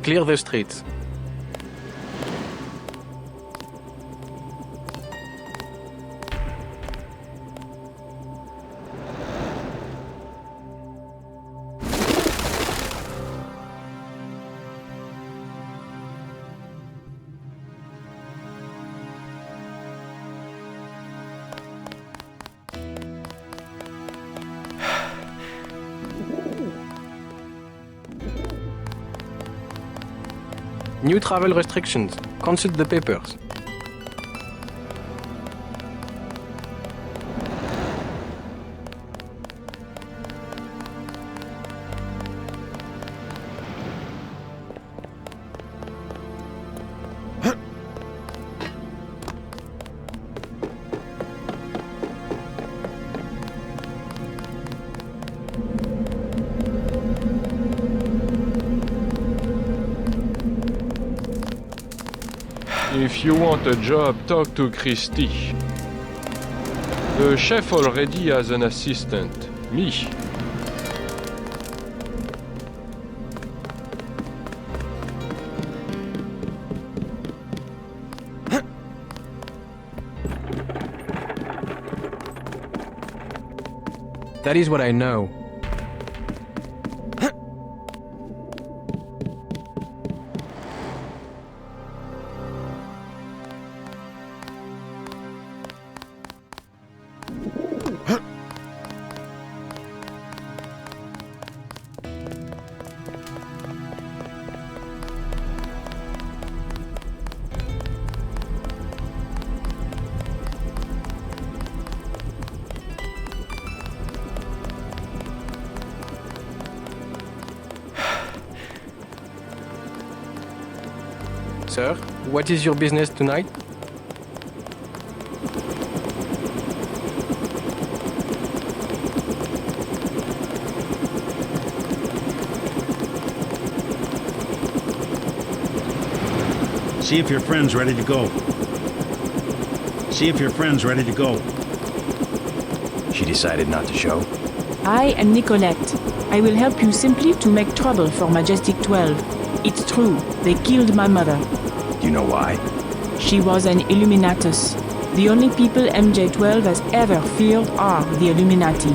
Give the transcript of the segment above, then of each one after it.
Clear the streets. New travel restrictions. Consult the papers. If you want a job, talk to Christy. The chef already has an assistant. Me. That is what I know. Sir, what is your business tonight? See if your friend's ready to go. See if your friend's ready to go. She decided not to show? I am Nicolette. I will help you simply to make trouble for Majestic 12. It's true, they killed my mother. Do you know why? She was an Illuminatus. The only people MJ-12 has ever feared are the Illuminati.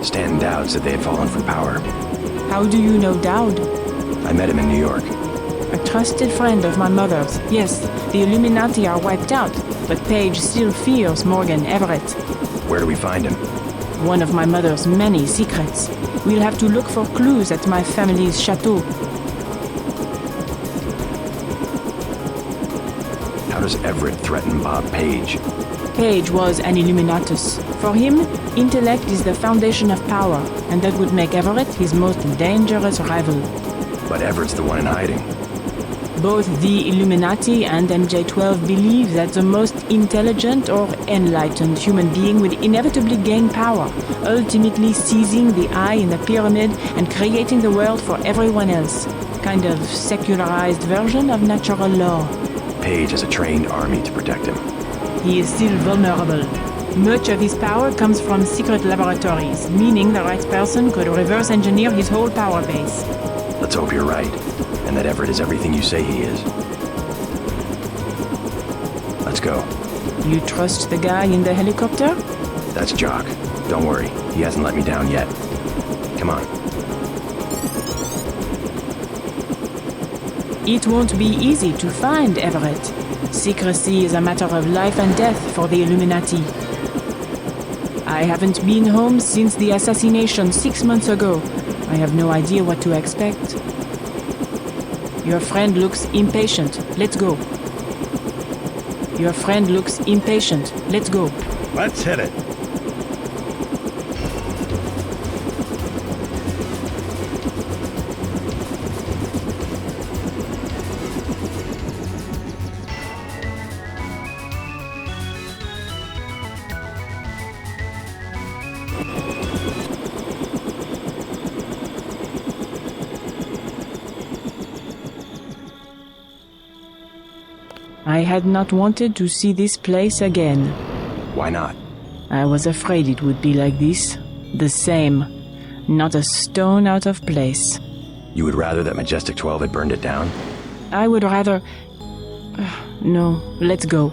Stan Dowd said they had fallen from power. How do you know Dowd? I met him in New York. A trusted friend of my mother's. Yes, the Illuminati are wiped out, but Paige still fears Morgan Everett. Where do we find him? One of my mother's many secrets. We'll have to look for clues at my family's chateau. How does Everett threaten Bob Page? Page was an Illuminatus. For him, intellect is the foundation of power, and that would make Everett his most dangerous rival. But Everett's the one in hiding. Both the Illuminati and MJ-12 believe that the most intelligent or enlightened human being will inevitably gain power, ultimately seizing the eye in the pyramid and creating the world for everyone else. Kind of secularized version of natural law. Page has a trained army to protect him. He is still vulnerable. Much of his power comes from secret laboratories, meaning the right person could reverse engineer his whole power base. Let's hope you're right, and that Everett is everything you say he is. Let's go. You trust the guy in the helicopter? That's Jock. Don't worry, he hasn't let me down yet. Come on. It won't be easy to find Everett. Secrecy is a matter of life and death for the Illuminati. I haven't been home since the assassination 6 months ago. I have no idea what to expect. Your friend looks impatient. Let's go. Your friend looks impatient. Let's go. Let's hit it. I had not wanted to see this place again. Why not? I was afraid it would be like this. The same. Not a stone out of place. You would rather that Majestic 12 had burned it down? I would rather... No, let's go.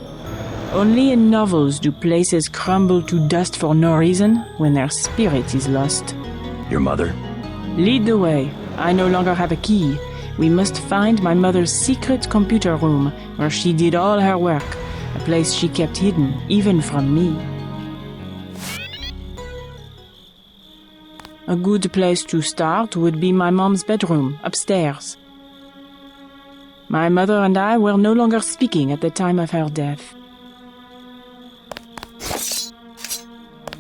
Only in novels do places crumble to dust for no reason when their spirit is lost. Your mother? Lead the way. I no longer have a key. We must find my mother's secret computer room, where she did all her work, a place she kept hidden, even from me. A good place to start would be my mom's bedroom, upstairs. My mother and I were no longer speaking at the time of her death.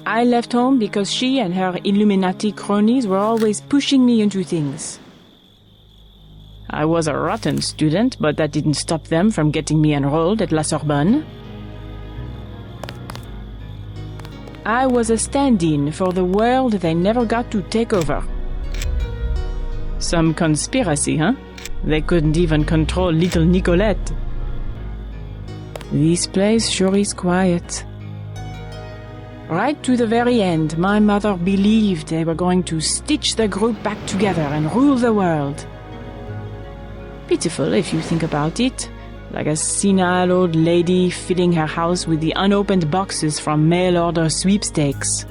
I left home because she and her Illuminati cronies were always pushing me into things. I was a rotten student, but that didn't stop them from getting me enrolled at La Sorbonne. I was a stand-in for the world they never got to take over. Some conspiracy, huh? They couldn't even control little Nicolette. This place sure is quiet. Right to the very end, my mother believed they were going to stitch the group back together and rule the world. Pitiful if you think about it, like a senile old lady filling her house with the unopened boxes from mail-order sweepstakes.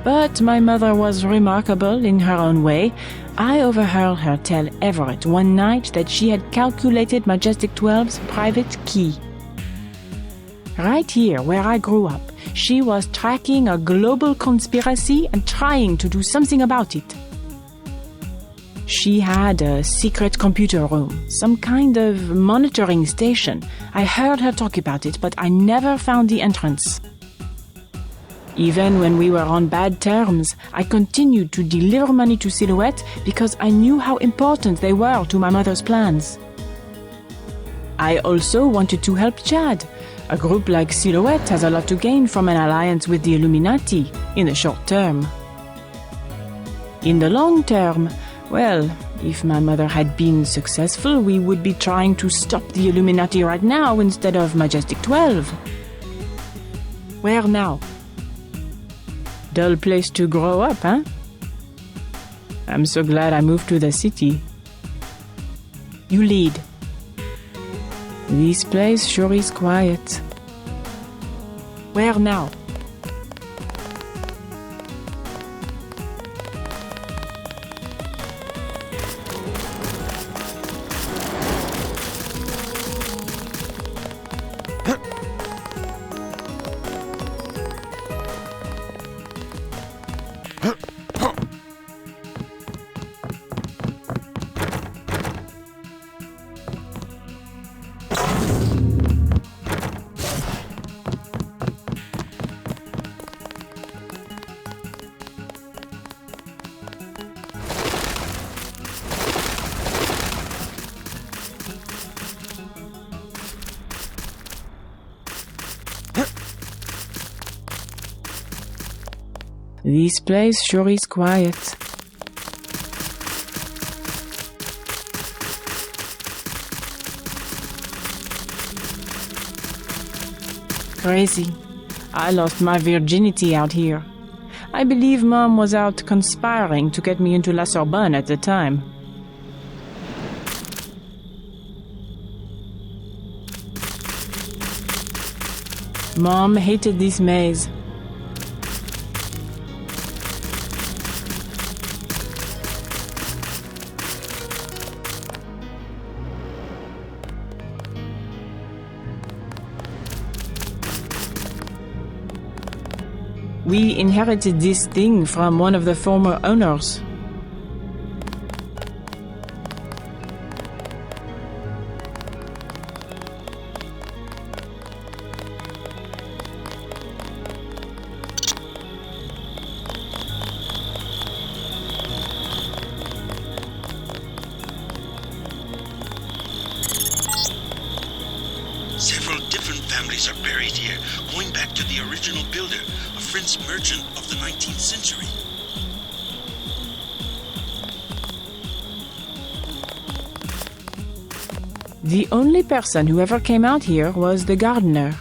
But my mother was remarkable in her own way. I overheard her tell Everett one night that she had calculated Majestic 12's private key. Right here, where I grew up, she was tracking a global conspiracy and trying to do something about it. She had a secret computer room, some kind of monitoring station. I heard her talk about it, but I never found the entrance. Even when we were on bad terms, I continued to deliver money to Silhouette because I knew how important they were to my mother's plans. I also wanted to help Chad. A group like Silhouette has a lot to gain from an alliance with the Illuminati, in the short term. In the long term, well, if my mother had been successful, we would be trying to stop the Illuminati right now instead of Majestic 12. Where now? Dull place to grow up, huh? I'm so glad I moved to the city. You lead. This place sure is quiet. Where now? This place sure is quiet. Crazy. I lost my virginity out here. I believe Mom was out conspiring to get me into La Sorbonne at the time. Mom hated this maze. We inherited this thing from one of the former owners. Several different families are buried here, going back to the original builder, a French merchant of the 19th century. The only person who ever came out here was the gardener.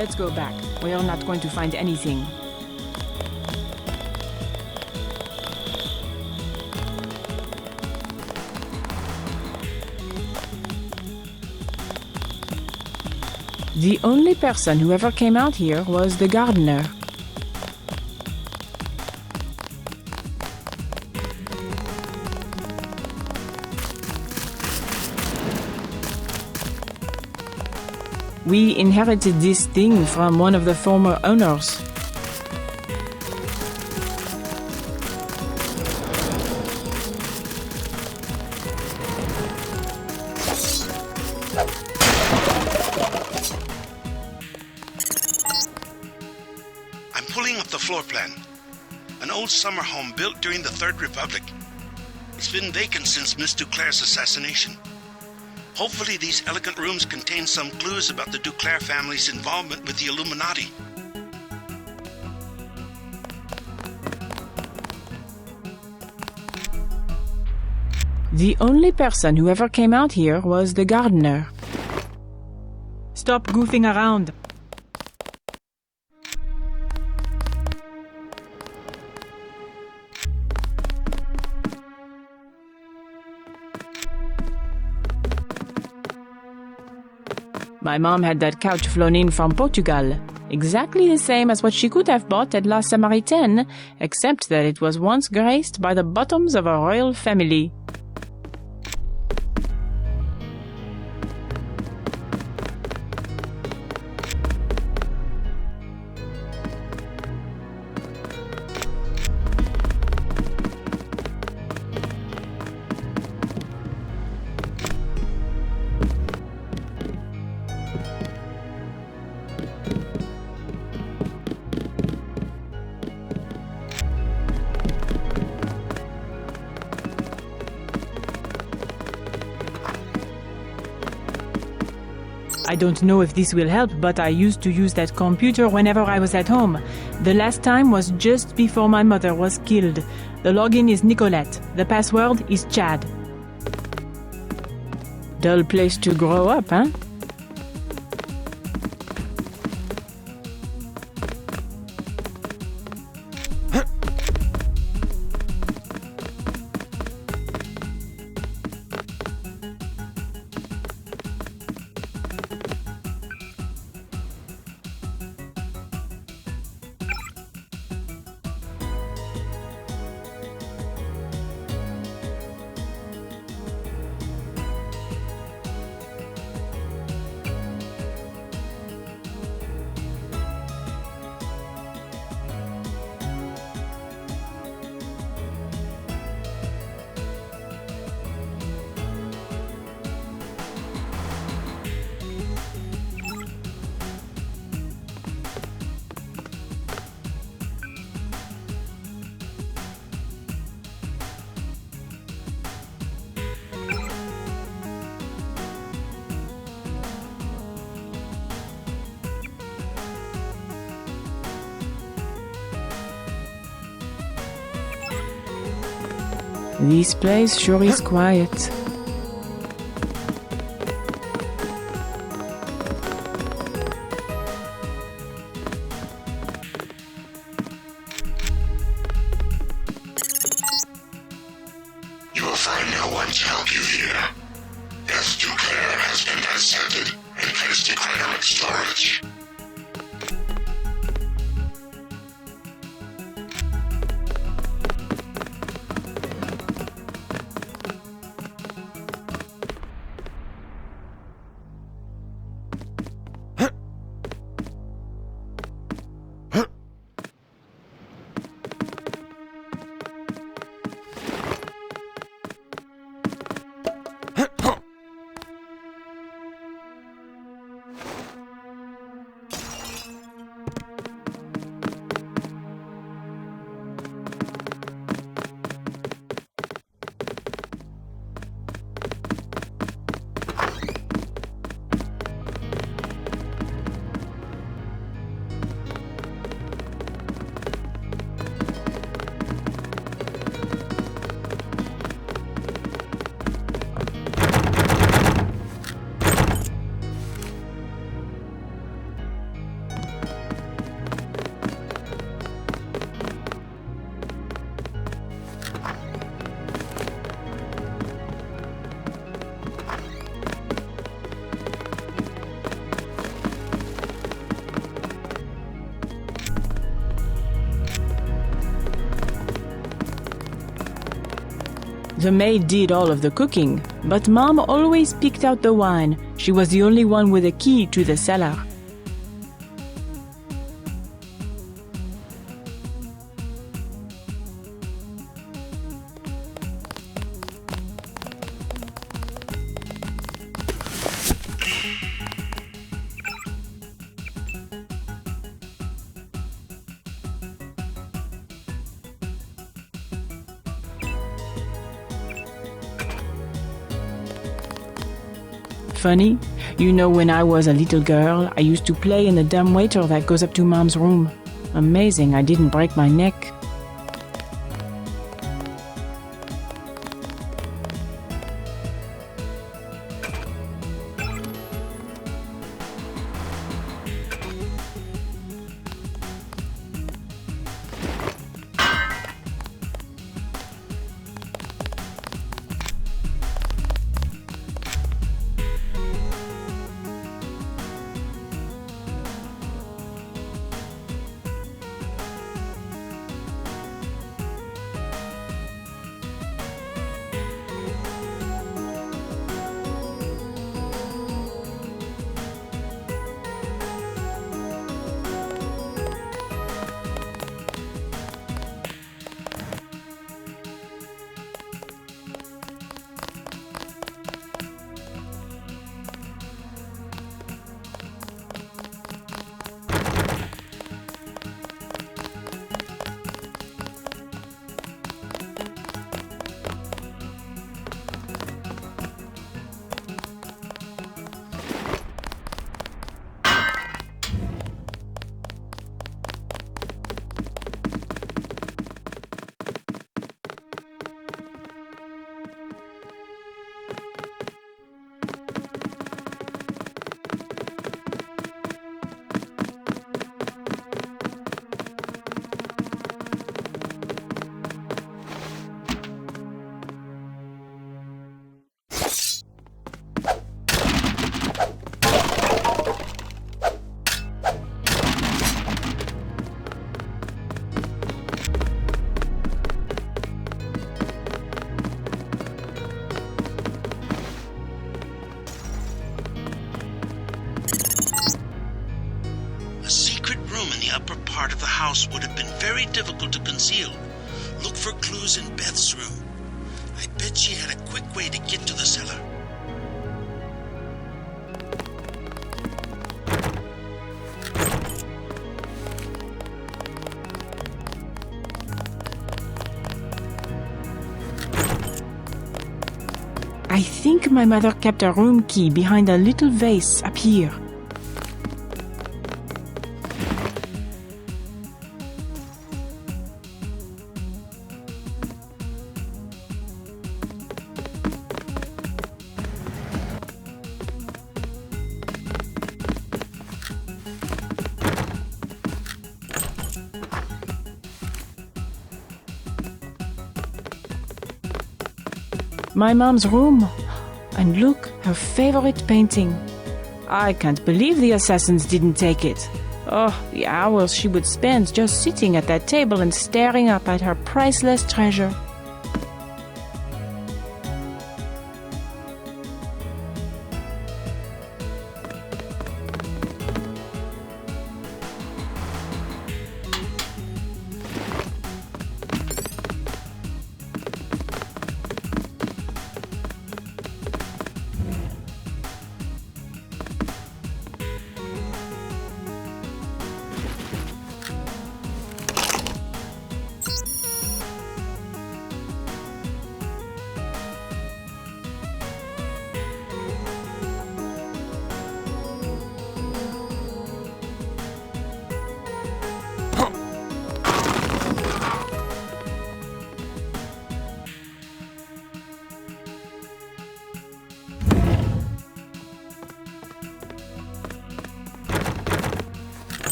Let's go back. We are not going to find anything. The only person who ever came out here was the gardener. We inherited this thing from one of the former owners. I'm pulling up the floor plan. An old summer home built during the Third Republic. It's been vacant since Miss Duclair's assassination. Hopefully these elegant rooms contain some clues about the Duclair family's involvement with the Illuminati. The only person who ever came out here was the gardener. Stop goofing around. My mom had that couch flown in from Portugal, exactly the same as what she could have bought at La Samaritaine, except that it was once graced by the bottoms of a royal family. I don't know if this will help, but I used to use that computer whenever I was at home. The last time was just before my mother was killed. The login is Nicolette. The password is Chad. Dull place to grow up, huh? This place sure is quiet. You will find no one to help you here. Death Duclair has been dissected and placed in cryonic storage. The maid did all of the cooking, but Mom always picked out the wine. She was the only one with a key to the cellar. Funny, you know, when I was a little girl, I used to play in the dumbwaiter that goes up to Mom's room. Amazing, I didn't break my neck. Part of the house would have been very difficult to conceal. Look for clues in Beth's room. I bet she had a quick way to get to the cellar. I think my mother kept a room key behind a little vase up here. My mom's room. And look, her favorite painting. I can't believe the assassins didn't take it. Oh, the hours she would spend just sitting at that table and staring up at her priceless treasure.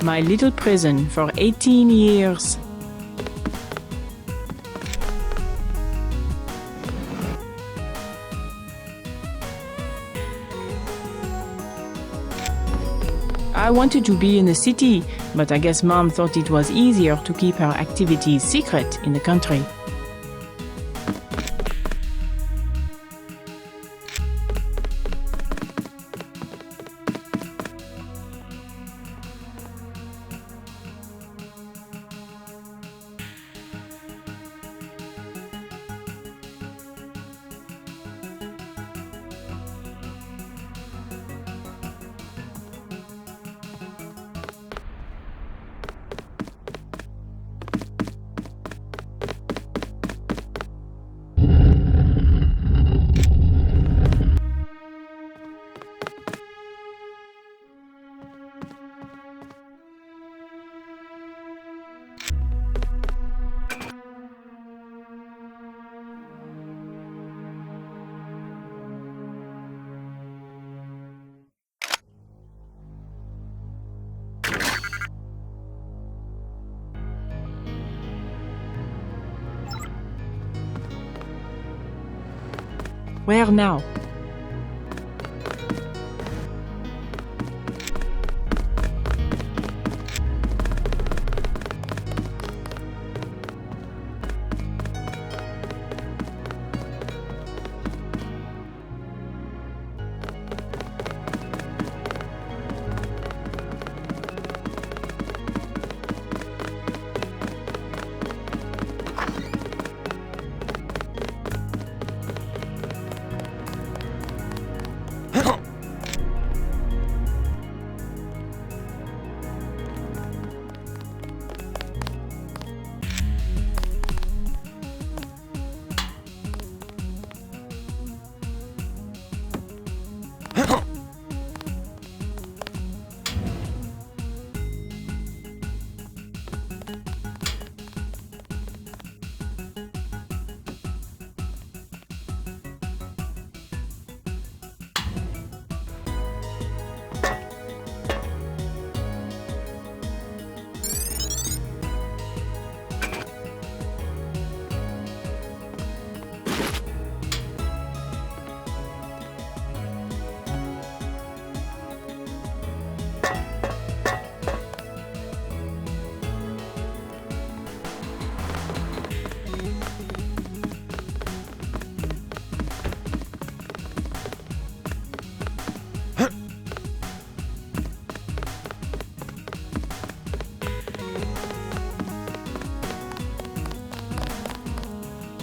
My little prison for 18 years. I wanted to be in the city, but I guess Mom thought it was easier to keep her activities secret in the country. Where now?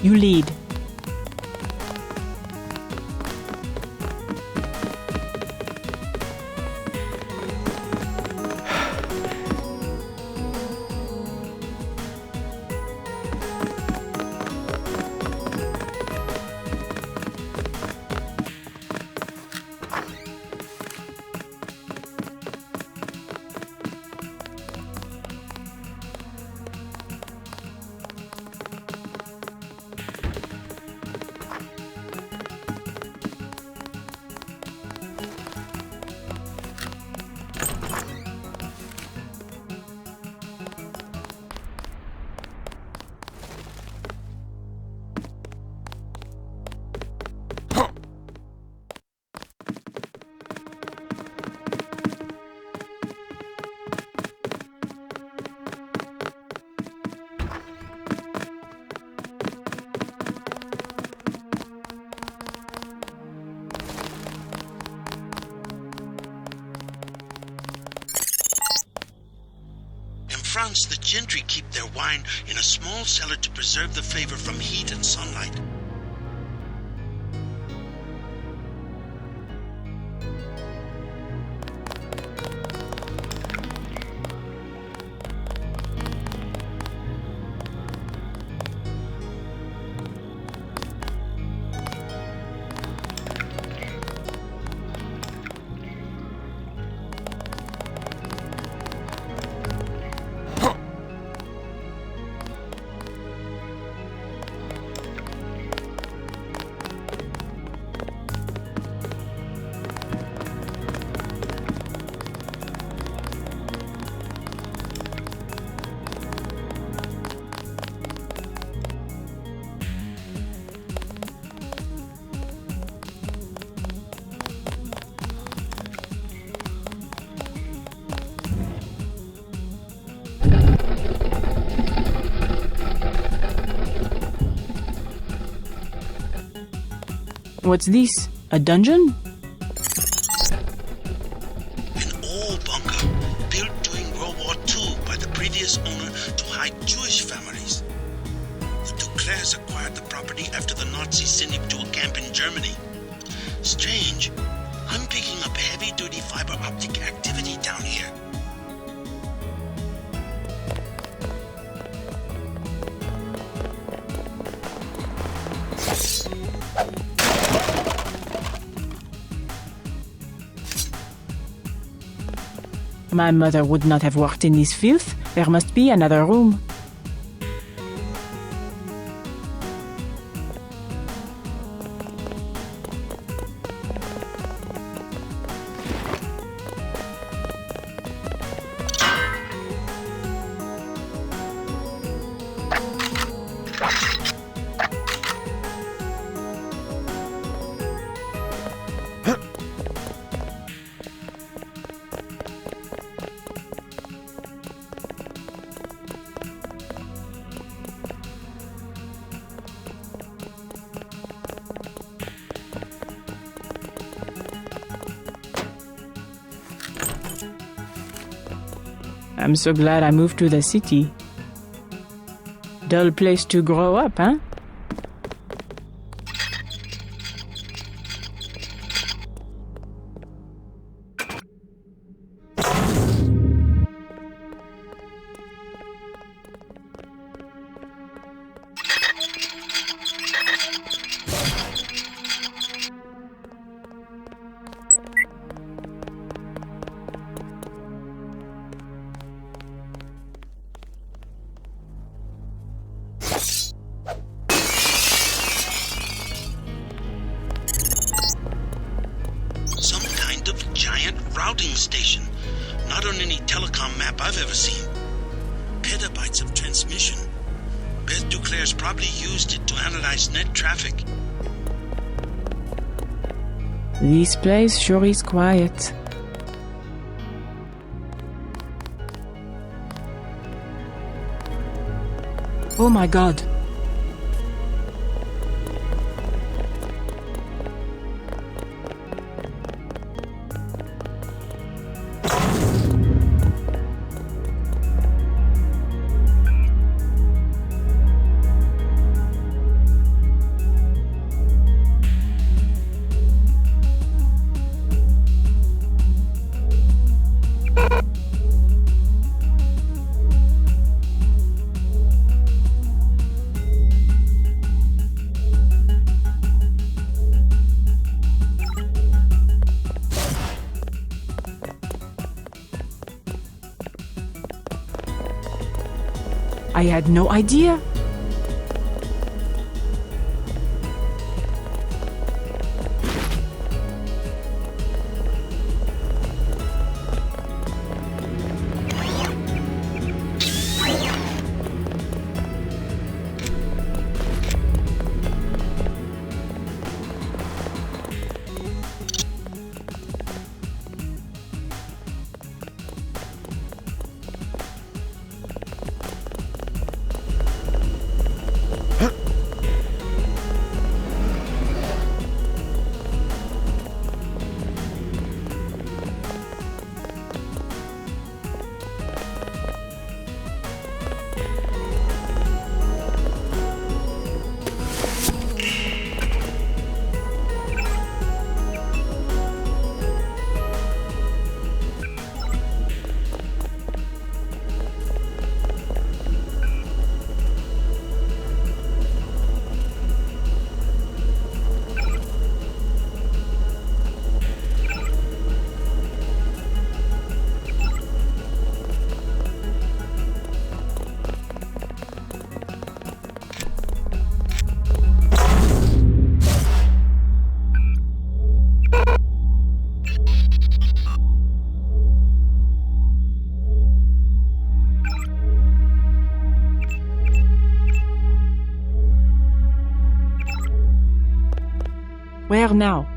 You lead. In France, the gentry keep their wine in a small cellar to preserve the flavor from heat and sunlight. What's this? A dungeon? An old bunker built during World War II by the previous owner to hide Jewish families. The Duclairs acquired the property after the Nazis sent him to a camp in Germany. Strange. I'm picking up heavy-duty fiber optic activity down here. My mother would not have worked in this filth. There must be another room. I'm so glad I moved to the city. Dull place to grow up, huh? Some kind of giant routing station. Not on any telecom map I've ever seen. Petabytes of transmission. Beth Duclair's probably used it to analyze net traffic. This place sure is quiet. Oh my god. I had no idea. Where now?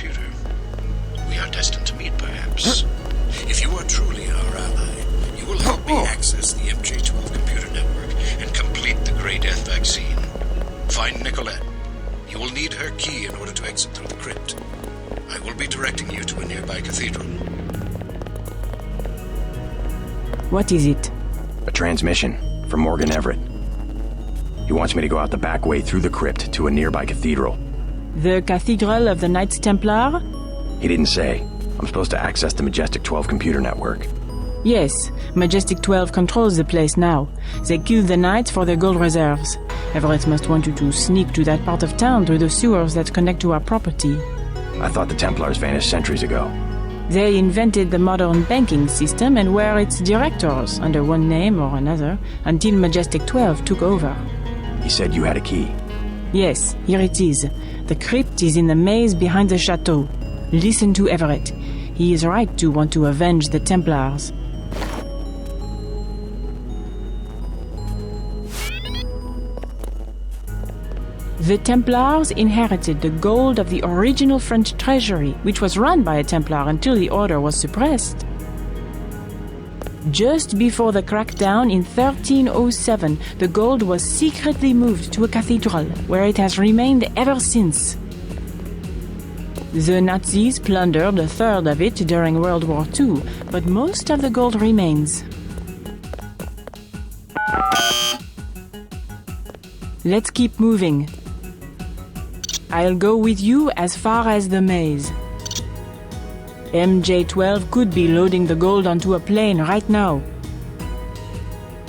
computer. We are destined to meet, perhaps. If you are truly our ally, you will help me access the MJ-12 computer network and complete the Grey Death vaccine. Find Nicolette. You will need her key in order to exit through the crypt. I will be directing you to a nearby cathedral. What is it? A transmission from Morgan Everett. He wants me to go out the back way through the crypt to a nearby cathedral. The Cathedral of the Knights Templar? He didn't say. I'm supposed to access the Majestic 12 computer network. Yes, Majestic 12 controls the place now. They killed the Knights for their gold reserves. Everett must want you to sneak to that part of town through the sewers that connect to our property. I thought the Templars vanished centuries ago. They invented the modern banking system and were its directors, under one name or another, until Majestic 12 took over. He said you had a key. Yes, here it is. The crypt is in the maze behind the chateau. Listen to Everett. He is right to want to avenge the Templars. The Templars inherited the gold of the original French treasury, which was run by a Templar until the order was suppressed. Just before the crackdown in 1307, the gold was secretly moved to a cathedral, where it has remained ever since. The Nazis plundered a third of it during World War II, but most of the gold remains. Let's keep moving. I'll go with you as far as the maze. MJ-12 could be loading the gold onto a plane right now.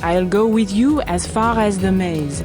I'll go with you as far as the maze.